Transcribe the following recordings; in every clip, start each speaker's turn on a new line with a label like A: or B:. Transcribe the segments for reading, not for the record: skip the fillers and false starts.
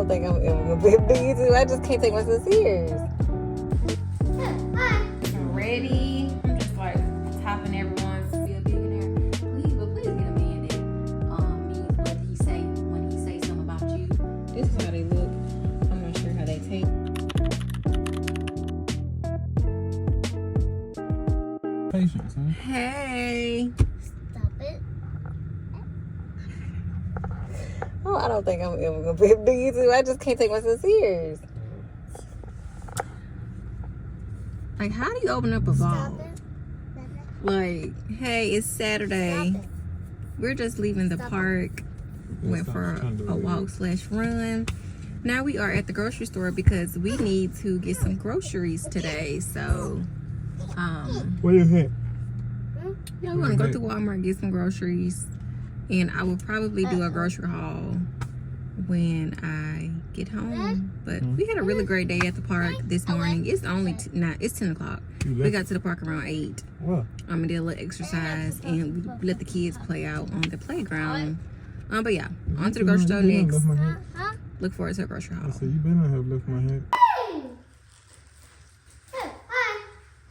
A: don't think I'm ever gonna do you too. I just can't take myself serious.
B: I'm ready. I'm just like topping everyone's be a billionaire. Please get a man that means what he say when he say something about you.
A: This is how they look. I'm not sure how they taste.
C: Patience, huh?
A: Hey.
D: Stop it.
A: Oh, I don't think I'm ever gonna do you too. I just can't take myself serious. Like, how do you open up a
D: Stop
A: vlog?
D: it.
A: Like, hey, it's Saturday.
D: Stop it.
A: We're just leaving the
D: Stop it.
A: park. Went for a walk/run. Now we are at the grocery store because we need to get some groceries today. So,
C: Where you at?
A: yeah, we want to go to Walmart and get some groceries. And I will probably do a grocery haul when I get home. But we had a really great day at the park this morning. It's only it's 10 o'clock. We got to the park around 8.
C: What?
A: And did a little exercise and we let the kids play out on the playground. But yeah, on to the grocery store next. Look forward to a grocery haul.
C: I said, you better not have left my head.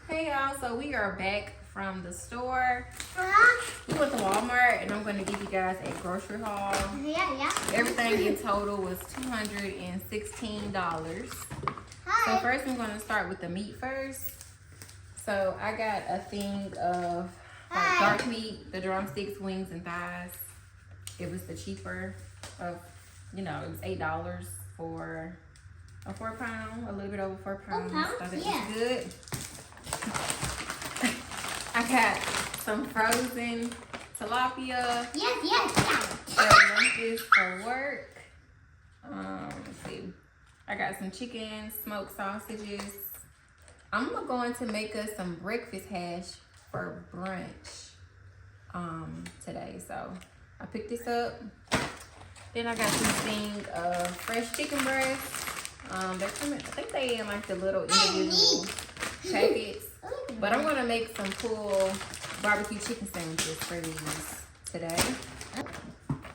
B: Hey y'all, so we are back from the store. We went to Walmart and I'm going to give you guys a grocery haul.
D: Yeah.
B: Everything in total was $216. So first I'm going to start with the meat first. So I got a thing of like dark meat, the drumsticks, wings, and thighs. It was the cheaper of, it was $8 for a 4-pound, a little bit over 4 pounds. So that was good. I got some frozen tilapia.
D: Yes.
B: For lunches for work. Let's see. I got some chicken, smoked sausages. I'm going to make us some breakfast hash for brunch today. So I picked this up. Then I got this thing of fresh chicken breasts. They're coming, I think they in like the little individual packets. But I'm gonna make some cool barbecue chicken sandwiches for these today.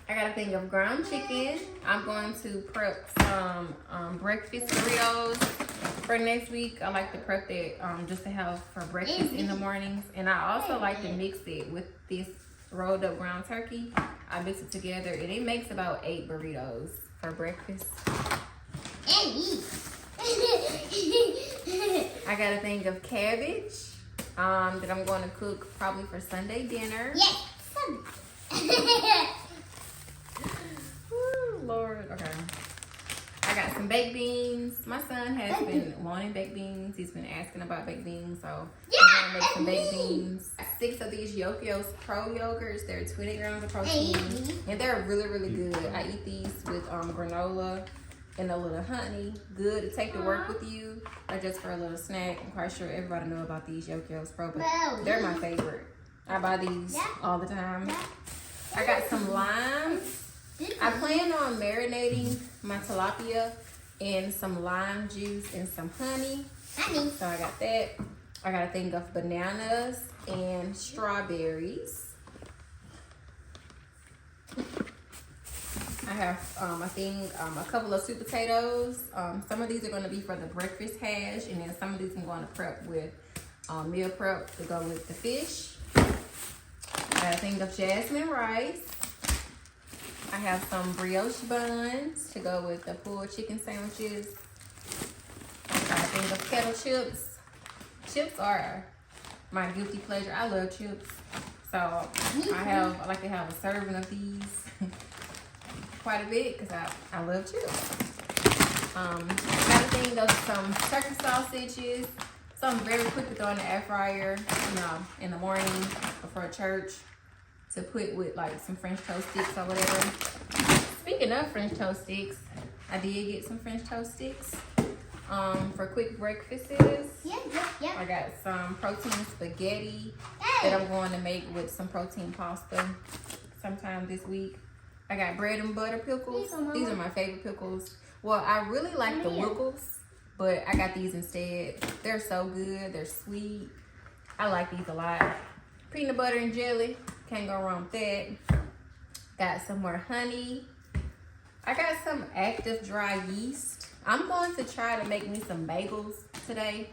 B: I got a thing of ground chicken. I'm going to prep some breakfast burritos for next week. I like to prep that just to have for breakfast in the mornings. And I also like to mix it with this rolled up ground turkey. I mix it together and it makes about 8 burritos for breakfast. I got a thing of cabbage that I'm going to cook probably for Sunday dinner.
D: Yes.
B: Woo, Lord. Okay. I got some baked beans. My son has been wanting baked beans. He's been asking about baked beans, so I'm gonna make some baked beans. 6 of these Yokios Pro yogurts. They're 20 grams of protein, and they're really, really good. I eat these with granola and a little honey. Good to take to work with you, or just for a little snack. I'm quite sure everybody know about these Yokios Pro, but they're my favorite. I buy these all the time. I got some limes. I plan on marinating my tilapia in some lime juice and some honey. So I got that. I got a thing of bananas and strawberries. I have a couple of sweet potatoes. Some of these are going to be for the breakfast hash, and then some of these I'm going to prep with meal prep to go with the fish. I got a thing of jasmine rice. I have some brioche buns to go with the pulled chicken sandwiches. I got a thing of kettle chips. Chips are my guilty pleasure. I love chips. So I like to have a serving of these quite a bit because I love chips. Got a thing of some turkey sausages. Something very quick to throw in the air fryer, in the morning before church, to put with like some French toast sticks or whatever. Speaking of French toast sticks, I did get some French toast sticks for quick breakfasts. I got some protein spaghetti that I'm going to make with some protein pasta sometime this week. I got bread and butter pickles. These are my favorite pickles. Well, I really like the Wickles, but I got these instead. They're so good. They're sweet. I like these a lot. Peanut butter and jelly. Can't go wrong with that. Got some more honey. I got some active dry yeast. I'm going to try to make me some bagels today.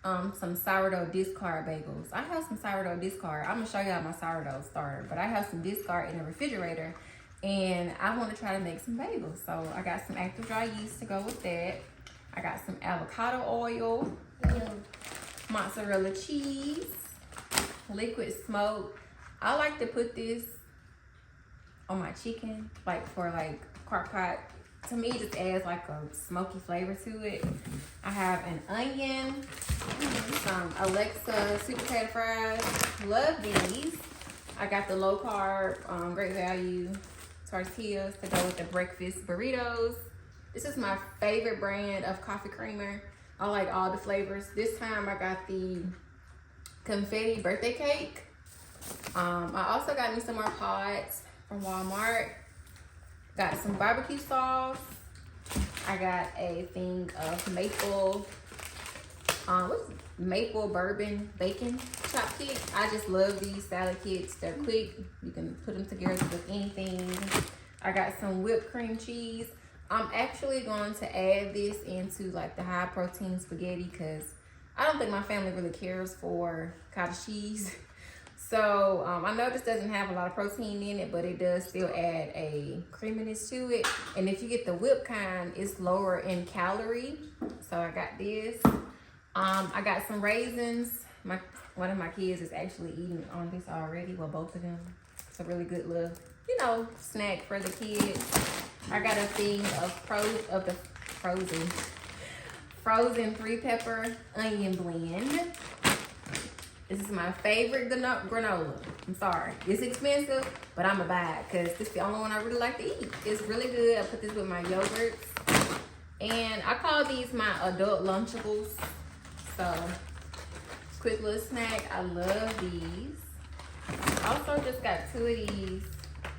B: Some sourdough discard bagels. I have some sourdough discard. I'm gonna show y'all my sourdough starter, but I have some discard in the refrigerator, and I want to try to make some bagels. So I got some active dry yeast to go with that. I got some avocado oil, mozzarella cheese, liquid smoke. I like to put this on my chicken, like for like crock pot. To me, it just adds like a smoky flavor to it. I have an onion, some Alexa sweet potato fries. Love these. I got the low carb, great value tortillas to go with the breakfast burritos. This is my favorite brand of coffee creamer. I like all the flavors. This time I got the confetti birthday cake. I also got me some more pods from Walmart. Got some barbecue sauce. I got a thing of maple bourbon bacon chop kit. I just love these salad kits. They're quick. You can put them together with anything. I got some whipped cream cheese. I'm actually going to add this into like the high protein spaghetti because I don't think my family really cares for cottage cheese. So I know this doesn't have a lot of protein in it, but it does still add a creaminess to it. And if you get the whipped kind, it's lower in calorie. So I got this. I got some raisins. One of my kids is actually eating on this already. Well, both of them. It's a really good little, snack for the kids. I got a thing of frozen 3-pepper onion blend. This is my favorite granola. I'm sorry. It's expensive, but I'm going to buy it because this is the only one I really like to eat. It's really good. I put this with my yogurts. And I call these my adult Lunchables. So, quick little snack. I love these. I also just got 2 of these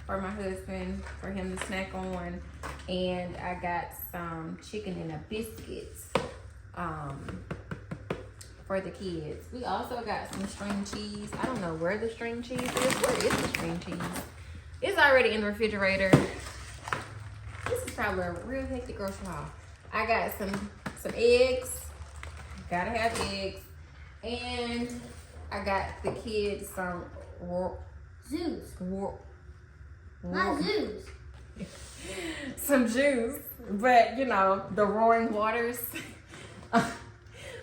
B: for my husband, for him to snack on. And I got some chicken and a biscuit. For the kids. We also got some string cheese. I don't know where the string cheese is. Where is the string cheese? It's already in the refrigerator. This is probably a real hectic grocery haul. I got some eggs. Gotta have eggs. And I got the kids some
D: Juice. Not juice.
B: Some juice. But the Roaring Waters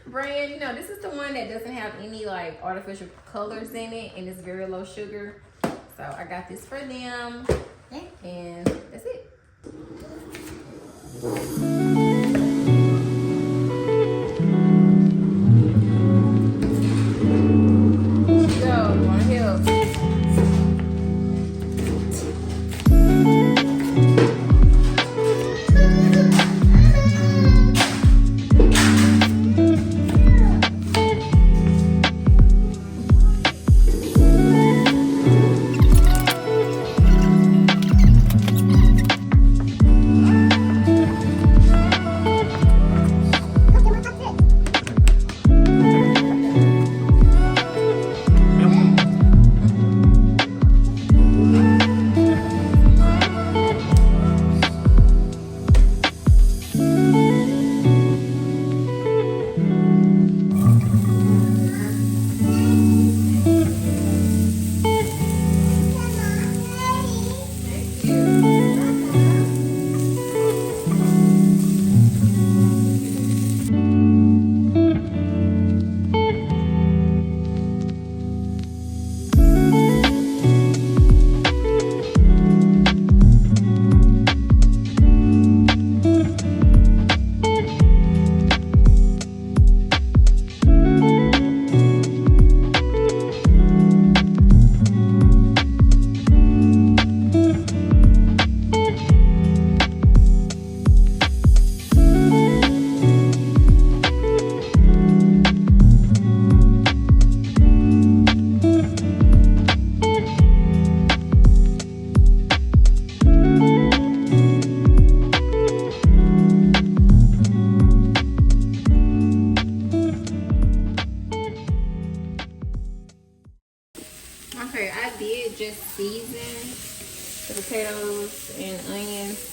B: brand, this is the one that doesn't have any like artificial colors in it, and it's very low sugar. So I got this for them, and that's it. So, you wanna help?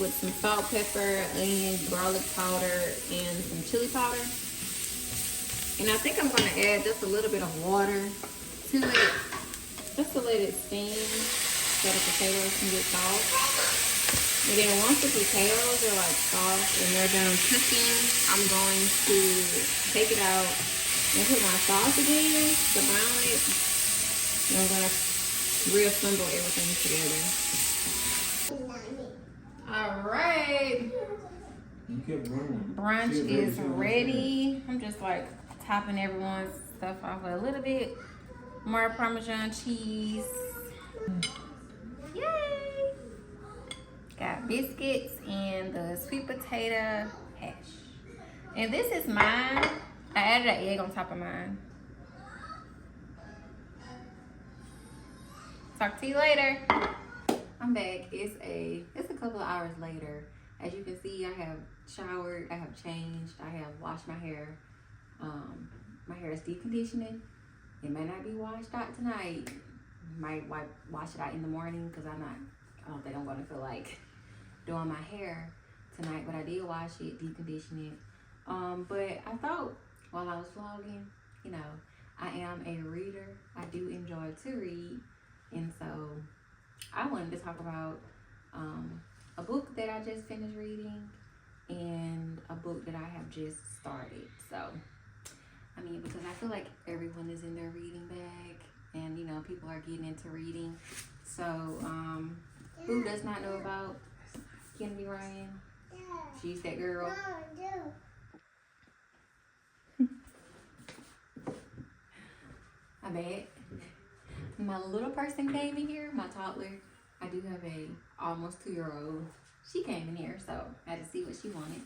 B: with some salt, pepper, onions, garlic powder, and some chili powder. And I think I'm going to add just a little bit of water to it, just to let it steam so the potatoes can get soft. And then once the potatoes are like soft and they're done cooking, I'm going to take it out and put my sauce again to brown it. And I'm going to reassemble everything together. All right. Brunch is ready. I'm just like topping everyone's stuff off with a little bit more Parmesan cheese. Yay! Got biscuits and the sweet potato hash. And this is mine. I added an egg on top of mine. Talk to you later. I'm back. It's a couple of hours later. As you can see, I have showered, I have changed, I have washed my hair. My hair is deep conditioning. It may not be washed out tonight. Might wash it out in the morning because I don't think I'm gonna feel like doing my hair tonight, but I did wash it, deep condition it. But I thought while I was vlogging, you know, I am a reader. I do enjoy to read. And so I wanted to talk about a book that I just finished reading and a book that I have just started. So, I mean, because I feel like everyone is in their reading bag and, you know, people are getting into reading. So, who does not know about Kennedy Ryan? She's that girl. I bet. My little person came in here, my toddler. I do have a almost 2-year-old. She came in here, so I had to see what she wanted.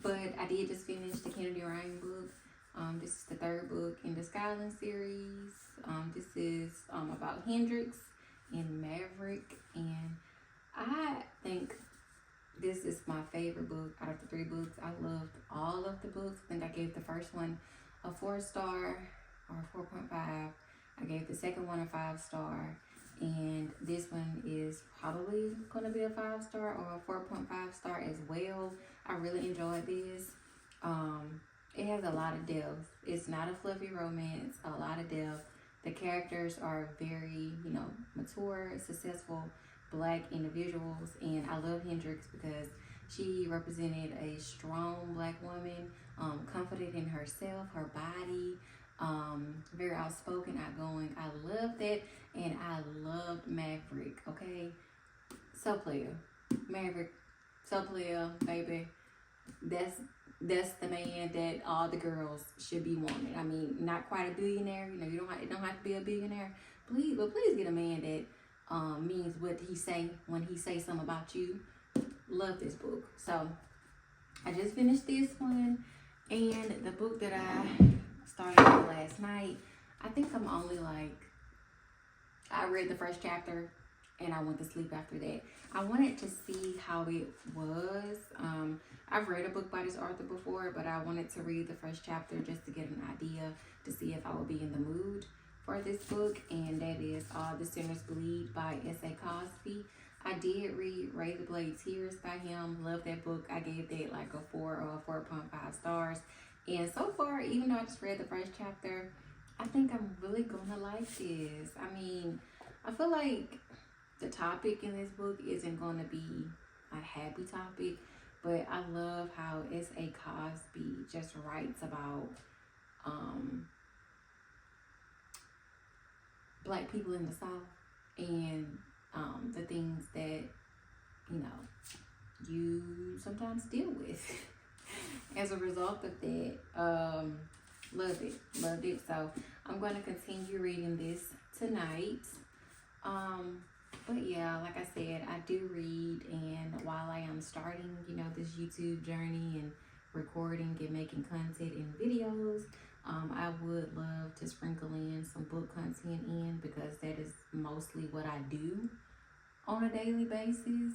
B: But I did just finish the Kennedy Ryan book. This is the 3rd book in the Skyland series. This is about Hendrix and Maverick. And I think this is my favorite book out of the 3 books. I loved all of the books. I think I gave the first one a 4-star or 4.5. I gave the second one a 5-star. And this one is probably going to be a 5-star or a 4.5-star as well. I really enjoyed this. It has a lot of depth. It's not a fluffy romance, a lot of depth. The characters are very, you know, mature, successful Black individuals. And I love Hendrix because she represented a strong Black woman, confident in herself, her body, very outspoken, outgoing. I love that. And I loved Maverick, okay? So player. Maverick, so player, baby. That's the man that all the girls should be wanting. I mean, not quite a billionaire. You know, you don't have to be a billionaire. Please get a man that means what he say when he say something about you. Love this book. So I just finished this one, and the book that I started last night. I think I'm only like, I read the first chapter and I went to sleep after that. I wanted to see how it was. I've read a book by this author before, but I wanted to read the first chapter just to get an idea to see if I would be in the mood for this book. And that is All the Sinners Bleed by S.A. Cosby. I did read Razor Blade Tears by him. Love that book. I gave that like a 4 or a 4.5 stars. And so far, even though I just read the first chapter, I think I'm really gonna like this. I mean, I feel like the topic in this book isn't gonna be a happy topic, but I love how S.A. Cosby just writes about Black people in the South and the things that, you know, you sometimes deal with as a result of that. Loved it. So I'm going to continue reading this tonight. But yeah, like I said, I do read, and while I am starting, you know, this YouTube journey and recording and making content and videos, I would love to sprinkle in some book content in, because that is mostly what I do on a daily basis.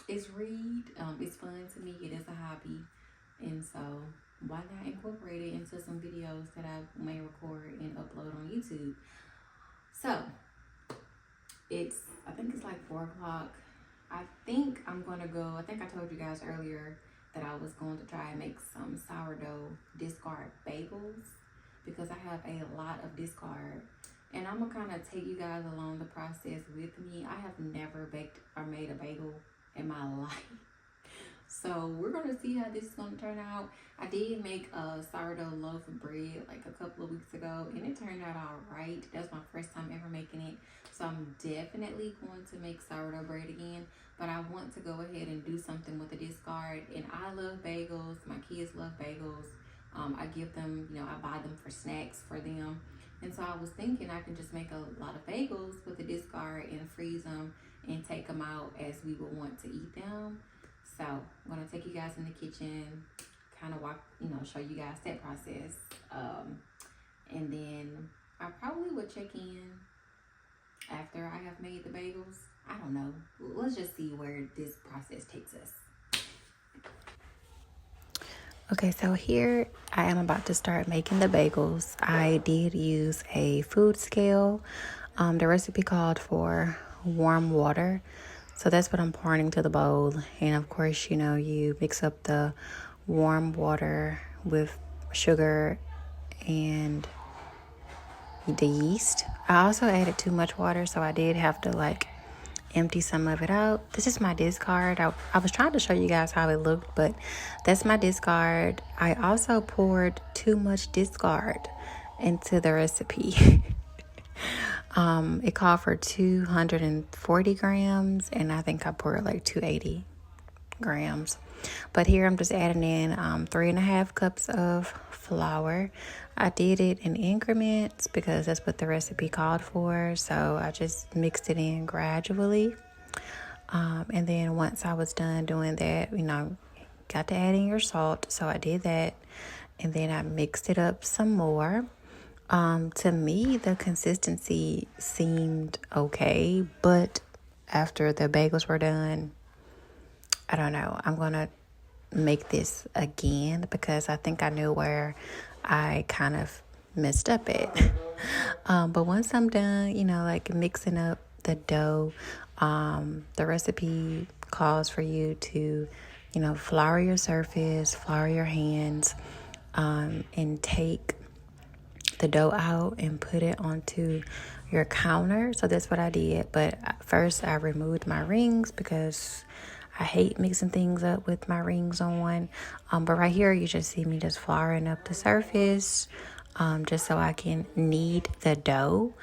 B: It's read. It's fun to me. It is a hobby. And so why not incorporate it into some videos that I may record and upload on YouTube? So I think it's like 4 o'clock. I think I'm gonna go, I think I told you guys earlier that I was going to try and make some sourdough discard bagels because I have a lot of discard. And I'm gonna kind of take you guys along the process with me. I have never baked or made a bagel in my life. So we're gonna see how this is gonna turn out. I did make a sourdough loaf of bread like a couple of weeks ago and it turned out all right. That's my first time ever making it. So I'm definitely going to make sourdough bread again, but I want to go ahead and do something with the discard. And I love bagels, my kids love bagels. I give them, you know, I buy them for snacks for them. And so I was thinking I can just make a lot of bagels with the discard and freeze them and take them out as we would want to eat them. So I'm gonna take you guys in the kitchen, kind of walk, you know, show you guys that process. And then I probably would check in after I have made the bagels. I don't know. Let's just see where this process takes us. Okay, so here I am about to start making the bagels. I did use a food scale. The recipe called for warm water. So that's what I'm pouring into the bowl. And of course, you know, you mix up the warm water with sugar and the yeast. I also added too much water, so I did have to like empty some of it out. This is my discard. I was trying to show you guys how it looked, but that's my discard. I also poured too much discard into the recipe. It called for 240 grams, and I think I poured like 280 grams. But here I'm just adding in 3.5 cups of flour. I did it in increments because that's what the recipe called for. So I just mixed it in gradually. And then once I was done doing that, you know, got to adding your salt. So I did that. And then I mixed it up some more. To me, the consistency seemed okay. But after the bagels were done, I don't know. I'm going to make this again because I think I knew where I kind of messed up at. But once I'm done, you know, like mixing up the dough, the recipe calls for you to, you know, flour your surface, flour your hands, and take the dough out and put it onto your counter. So that's what I did. But first I removed my rings because I hate mixing things up with my rings on. But right here, you just see me just flouring up the surface, just so I can knead the dough.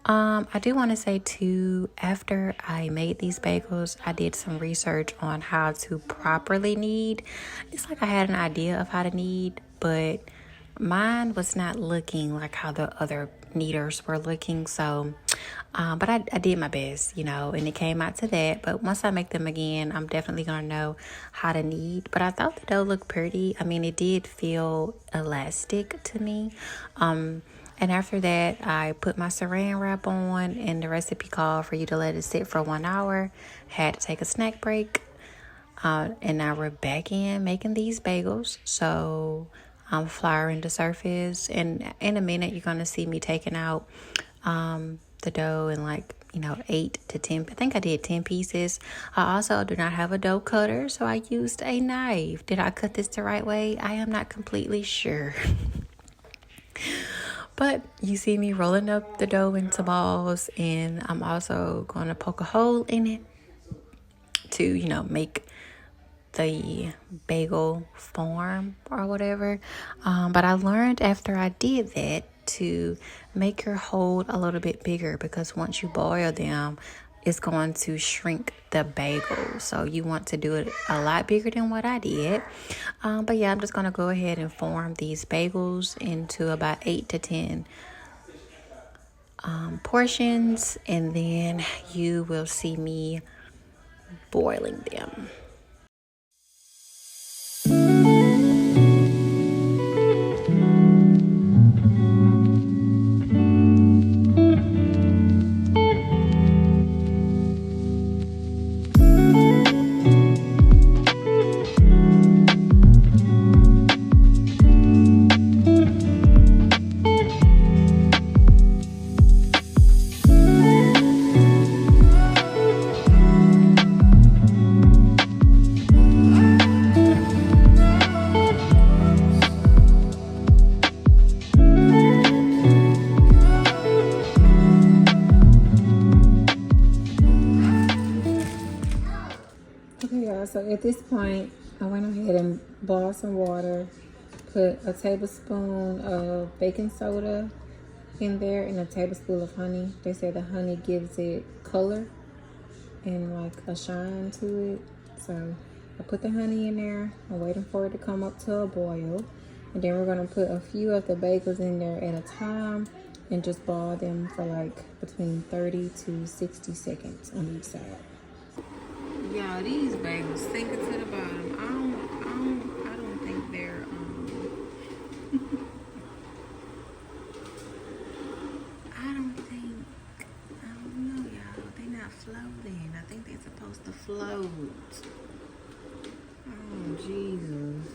B: I do want to say too, after I made these bagels, I did some research on how to properly knead. It's like I had an idea of how to knead, but mine was not looking like how the other kneaders were looking. So, but I did my best, you know, and it came out to that. But once I make them again, I'm definitely going to know how to knead. But I thought the dough looked pretty. I mean, it did feel elastic to me. And after that, I put my saran wrap on, and the recipe called for you to let it sit for 1 hour. Had to take a snack break. And now we're back in making these bagels. So I'm flouring the surface, and in a minute you're going to see me taking out the dough in like, you know, 8 to 10. I think I did 10 pieces. I also do not have a dough cutter, so I used a knife. Did I cut this the right way? I am not completely sure. But you see me rolling up the dough into balls, and I'm also going to poke a hole in it to, you know, make the bagel form or whatever. But I learned after I did that to make your hole a little bit bigger, because once you boil them, it's going to shrink the bagel. So you want to do it a lot bigger than what I did. But yeah, I'm just going to go ahead and form these bagels into about 8 to 10 portions, and then you will see me boiling them.
A: Okay, y'all, so at this point, I went ahead and boiled some water, put a tablespoon of baking soda in there and a tablespoon of honey. They say the honey gives it color and like a shine to it. So I put the honey in there. I'm waiting for it to come up to a boil. And then we're gonna put a few of the bagels in there at a time and just boil them for like between 30 to 60 seconds on each side. Y'all, these bagels sink it to the bottom. I don't think they're I don't know, y'all. They're not floating. I think they're supposed to float. Oh, Jesus.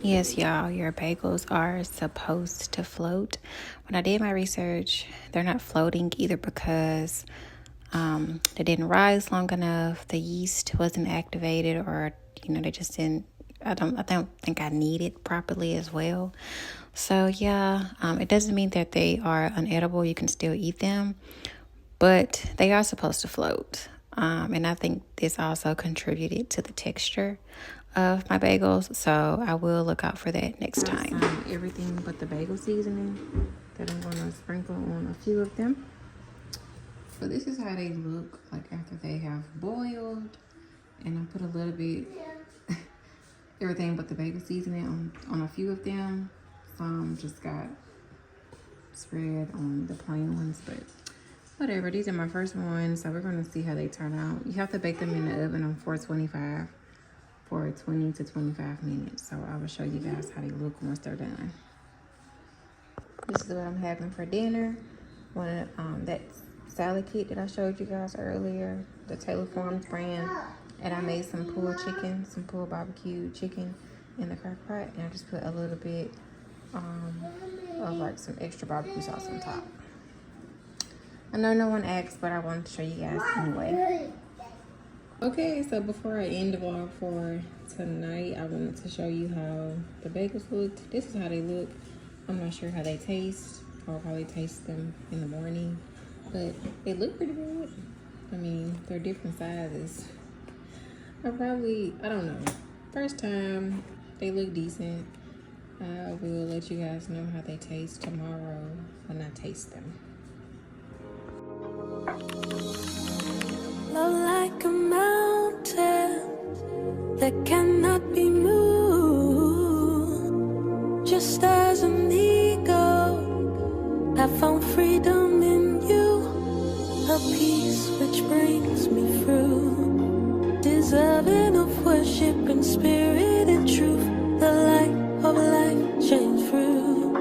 A: Yes, y'all, your bagels are supposed to float. When I did my research, they're not floating either because they didn't rise long enough, the yeast wasn't activated, or they just didn't. I don't think I knead it properly as well. So yeah, it doesn't mean that they are unedible. You can still eat them, but they are supposed to float. And I think this also contributed to the texture of my bagels, so I will look out for that next time. Everything but the bagel seasoning that I'm going to sprinkle on a few of them. So this is how they look like after they have boiled, and I put a little bit everything but the bagel seasoning on a few of them. Some just got spread on the plain ones, but whatever. These are my first ones, so we're going to see how they turn out. You have to bake them in the oven on 425 for 20 to 25 minutes. So I will show you guys how they look once they're done. This is what I'm having for dinner. One of that salad kit that I showed you guys earlier, the Taylor Farms brand, and I made some pulled chicken, some pulled barbecue chicken in the crock pot, and I just put a little bit of like some extra barbecue sauce on top. I know no one asked, but I wanted to show you guys anyway. Okay, so before I end the vlog for tonight, I wanted to show you how the bagels looked. This is how they look. I'm not sure how they taste. I'll probably taste them in the morning, but they look pretty good. I mean, they're different sizes. I don't know. First time, they look decent. I will let you guys know how they taste tomorrow when I taste them.
E: Love like a mountain that cannot be moved. Just as an eagle, I found freedom in you, a peace which brings me through, deserving of worship in spirit and truth. The light of life shines through.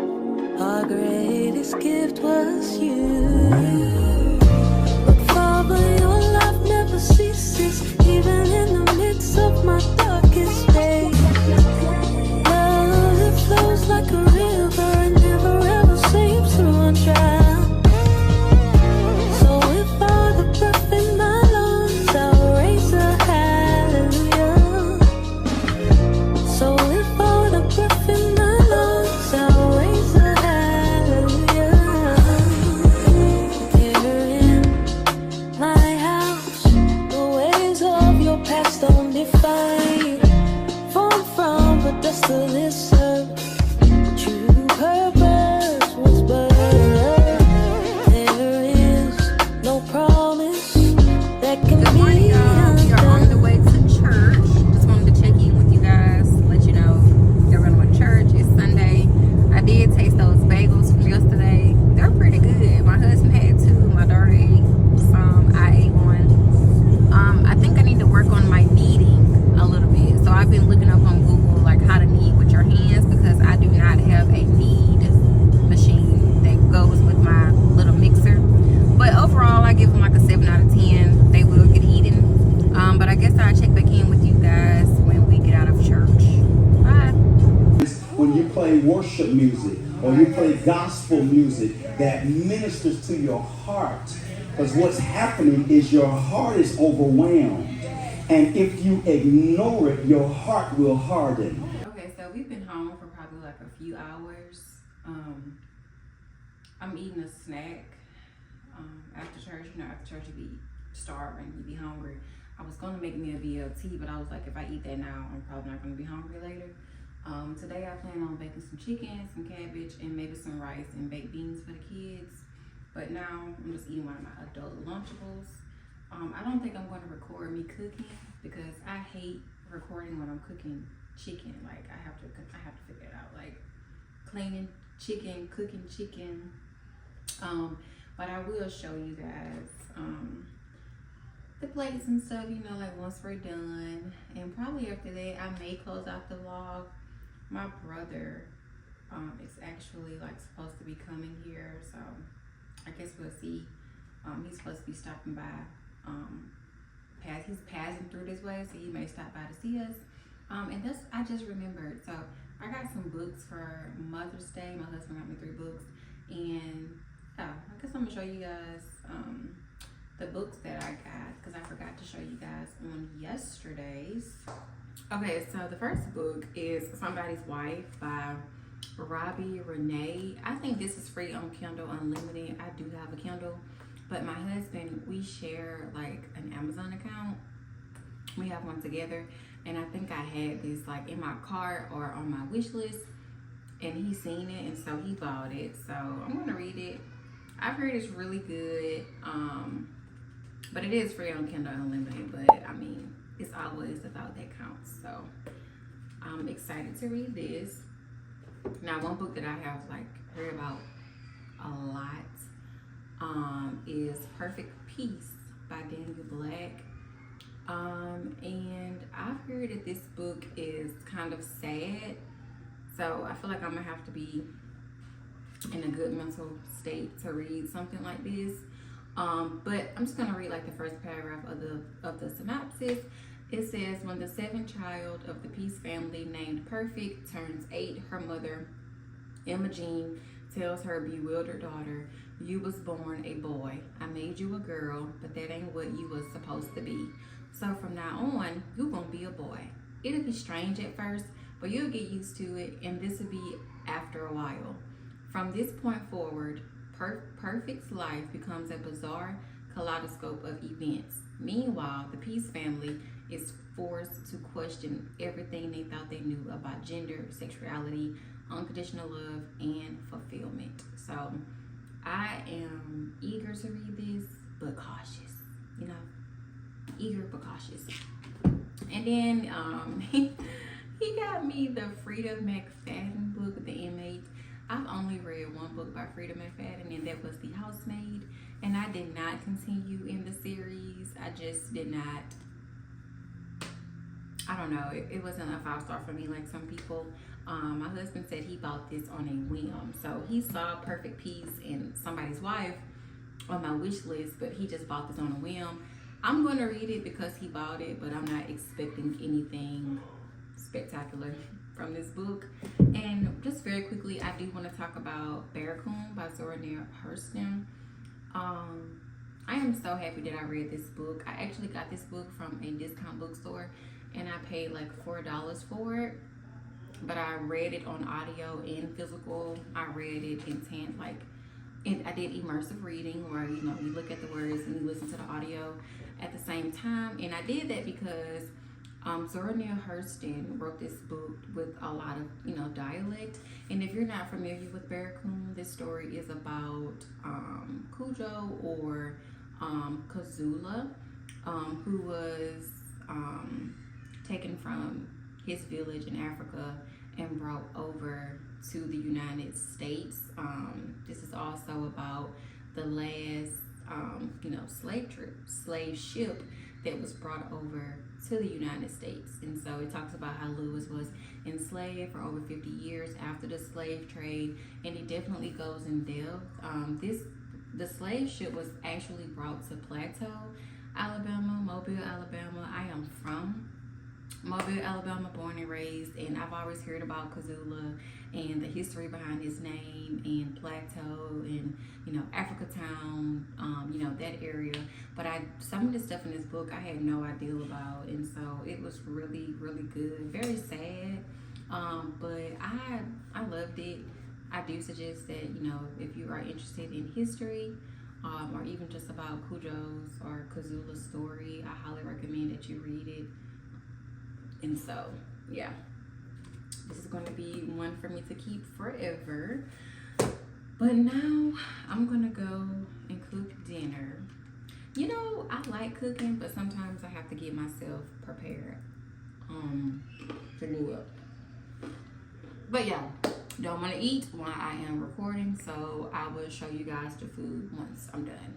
E: Our greatest gift was you. But Father, your love never ceases, even in the midst of my darkest days. Love that flows like a river and never ever seems to run dry. So if all the breath in my lungs, I'll raise a hallelujah. So if all the breath in my lungs, I'll raise a hallelujah. Here in my house, the ways of your past don't define you. Formed from the dust of this earth, true purpose was birthed. There is no promise that can
A: Good morning,
E: be
A: y'all. We are on the way to church. Just wanted to check in with you guys, let you know that we're going to church. It's Sunday. I did taste those bagels from yesterday. They're pretty good. My husband had two. My daughter ate some. I ate one. I think I need to work on my kneading a little bit. So I've been looking up on Google like how to knead with your hands, because I do not have a knead machine that goes with my little mixer. But overall, I give them like a 7 out of 10. They will get eaten. But I guess I'll check back in with you guys when we get out of church. Bye.
F: When you play worship music or you play gospel music that ministers to your heart, because what's happening is your heart is overwhelmed, and if you ignore it, your heart will harden.
A: Okay, so we've been home for probably like a few hours. I'm eating a snack after church. You know, after church you be starving, you be hungry. I was
B: gonna make me a BLT, but I was like, if I eat that now, I'm probably not gonna be hungry later. Today I plan on baking some chicken, some cabbage, and maybe some rice and baked beans for the kids. But now I'm just eating one of my adult Lunchables. I don't think I'm going to record me cooking because I hate recording when I'm cooking chicken. Like I have to figure it out. Like cleaning chicken, cooking chicken. But I will show you guys the plates and stuff, you know, like once we're done. And probably after that, I may close out the vlog. My brother is actually like supposed to be coming here, so I guess we'll see. He's supposed to be stopping by. He's passing through this way, so he may stop by to see us. And that's, I just remembered. So I got some books for Mother's Day. My husband got me 3 books, and I guess I'm gonna show you guys the books that I got because I forgot to show you guys on yesterday's. Okay, so the first book is Somebody's Wife by Robbie Renee. I think this is free on Kindle Unlimited. I do have a Kindle, but my husband, we share like an Amazon account. We have one together, and I think I had this like in my cart or on my wish list, and he seen it, and so he bought it. So I'm gonna read it. I've heard it's really good, but it is free on Kindle Unlimited. But I mean, it's always the thought that counts. So I'm excited to read this. Now, one book that I have like heard about a lot is Perfect Peace by Daniel Black. And I've heard that this book is kind of sad, so I feel like I'm gonna have to be in a good mental state to read something like this. But I'm just gonna read like the first paragraph of the synopsis. It says, when the 7th child of the Peace family named Perfect turns 8, her mother, Imogen, tells her bewildered daughter, "You was born a boy. I made you a girl, but that ain't what you was supposed to be. So from now on, you gonna be a boy. It'll be strange at first, but you'll get used to it, and this will be after a while. From this point forward, Perfect's life becomes a bizarre kaleidoscope of events. Meanwhile, the Peace family is forced to question everything they thought they knew about gender, sexuality, unconditional love, and fulfillment." So I am eager to read this, but cautious, you know, eager but cautious. And then he got me the Frida McFadden book, The Inmate. I've only read one book by Frida McFadden, and that was The Housemaid. And I did not continue in the series. I just did not. I don't know. It wasn't a 5-star for me like some people. My husband said he bought this on a whim. So he saw Perfect Peace and Somebody's Wife on my wish list, but he just bought this on a whim. I'm going to read it because he bought it, but I'm not expecting anything spectacular from this book. And just very quickly, I do want to talk about Barracoon by Sourdough Bagel. I am so happy that I read this book. I actually got this book from a discount bookstore, and I paid like $4 for it. But I read it on audio and physical. I read it I did immersive reading, where you know you look at the words and you listen to the audio at the same time. And I did that because Sourdough Hurston wrote this book with a lot of dialect. And if you're not familiar with Barracoon, this story is about Cujo or Kazula, who was taken from his village in Africa and brought over to the United States. This is also about the last slave ship that was brought over to the United States. And so it talks about how Lewis was enslaved for over 50 years after the slave trade, and it definitely goes in depth. The slave ship was actually brought to Plateau, Alabama, Mobile, Alabama. I am from Mobile, Alabama, born and raised, and I've always heard about Kazula and the history behind his name, and Plateau, and Africa Town, that area. But some of the stuff in this book I had no idea about, and so it was really, really good. Very sad, but I loved it. I do suggest that if you are interested in history, or even just about Cujo's or Kazula's story, I highly recommend it. that you read it. And so, yeah, this is going to be one for me to keep forever. But now I'm gonna go and cook dinner. You know, I like cooking, but sometimes I have to get myself prepared to do it. But yeah, don't want to eat while I am recording, so I will show you guys the food once I'm done.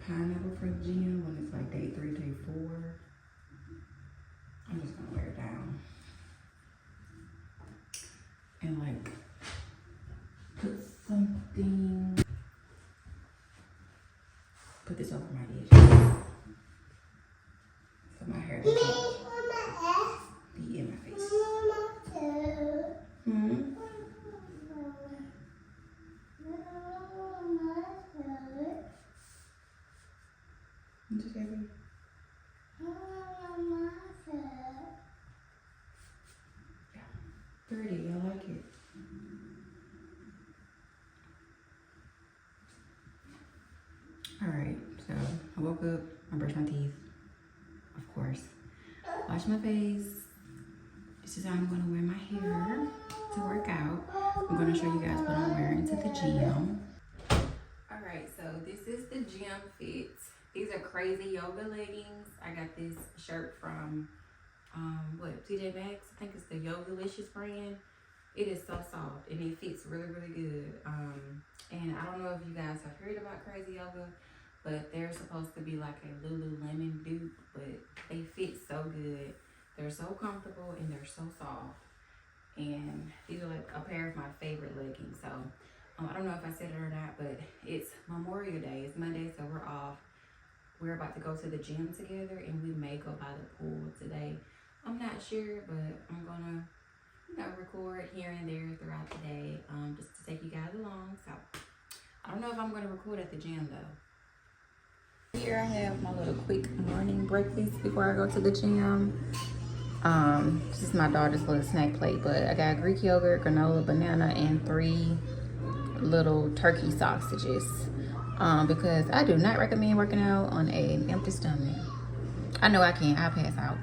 B: Pineapple for the gym when it's like day 3, day 4. I'm just gonna wear it down and like put this over my edges so my hair doesn't be in my face. Just baby. Yeah, pretty. I like it. All right, so I woke up. I brushed my teeth, of course. Wash my face. This is how I'm gonna wear my hair to work out. I'm gonna show you guys what I'm wearing to the gym. All right, so this is the gym fit. These are crazy yoga leggings. I got this shirt from, TJ Maxx. I think it's the Yogalicious brand. It is so soft and it fits really, really good. And I don't know if you guys have heard about crazy yoga, but they're supposed to be like a Lululemon dupe, but they fit so good. They're so comfortable and they're so soft. And these are like a pair of my favorite leggings. So I don't know if I said it or not, but it's Memorial Day. It's Monday, so we're off. We're about to go to the gym together and we may go by the pool today. I'm not sure, but I'm gonna, record here and there throughout the day, just to take you guys along. So I don't know if I'm gonna record at the gym though. Here I have my little quick morning breakfast before I go to the gym. This is my daughter's little snack plate, but I got Greek yogurt, granola, banana, and 3 little turkey sausages. Because I do not recommend working out on an empty stomach. I know I can't. I'll pass out.